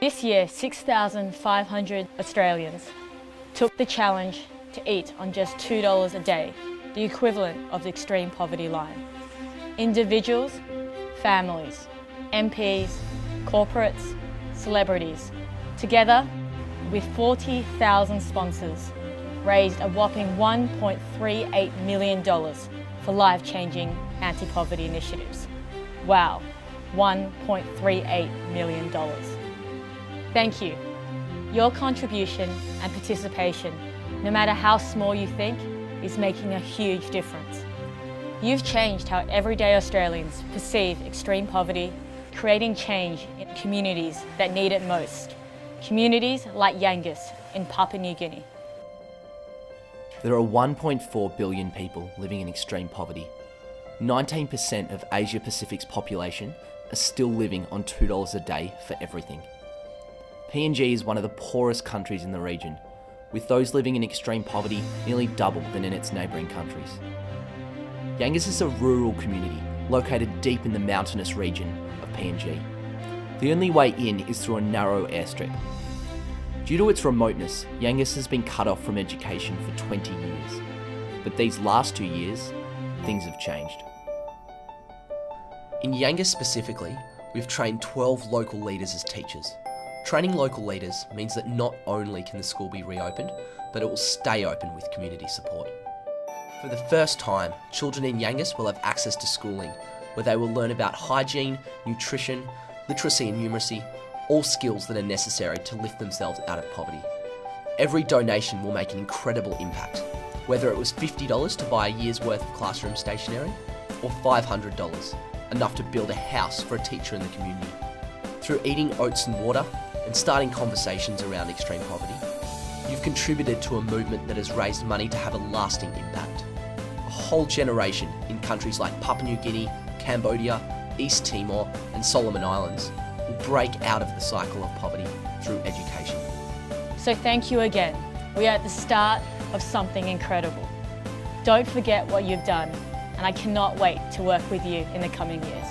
This year, 6,500 Australians took the challenge to eat on just $2 a day, the equivalent of the extreme poverty line. Individuals, families, MPs, corporates, celebrities, together with 40,000 sponsors, raised a whopping $1.38 million for life-changing anti-poverty initiatives. Wow, $1.38 million. Thank you. Your contribution and participation, no matter how small you think, is making a huge difference. You've changed how everyday Australians perceive extreme poverty, creating change in communities that need it most. Communities like Yangus in Papua New Guinea. There are 1.4 billion people living in extreme poverty. 19% of Asia Pacific's population are still living on $2 a day for everything. PNG is one of the poorest countries in the region, with those living in extreme poverty nearly double than in its neighbouring countries. Yangus is a rural community located deep in the mountainous region of PNG. The only way in is through a narrow airstrip. Due to its remoteness, Yangus has been cut off from education for 20 years. But these last 2 years, things have changed. In Yangus specifically, we've trained 12 local leaders as teachers. Training local leaders means that not only can the school be reopened, but it will stay open with community support. For the first time, children in Yangus will have access to schooling, where they will learn about hygiene, nutrition, literacy and numeracy, all skills that are necessary to lift themselves out of poverty. Every donation will make an incredible impact, whether it was $50 to buy a year's worth of classroom stationery, or $500, enough to build a house for a teacher in the community. Through eating oats and water and starting conversations around extreme poverty, you've contributed to a movement that has raised money to have a lasting impact. A whole generation in countries like Papua New Guinea, Cambodia, East Timor and Solomon Islands will break out of the cycle of poverty through education. So thank you again. We are at the start of something incredible. Don't forget what you've done, and I cannot wait to work with you in the coming years.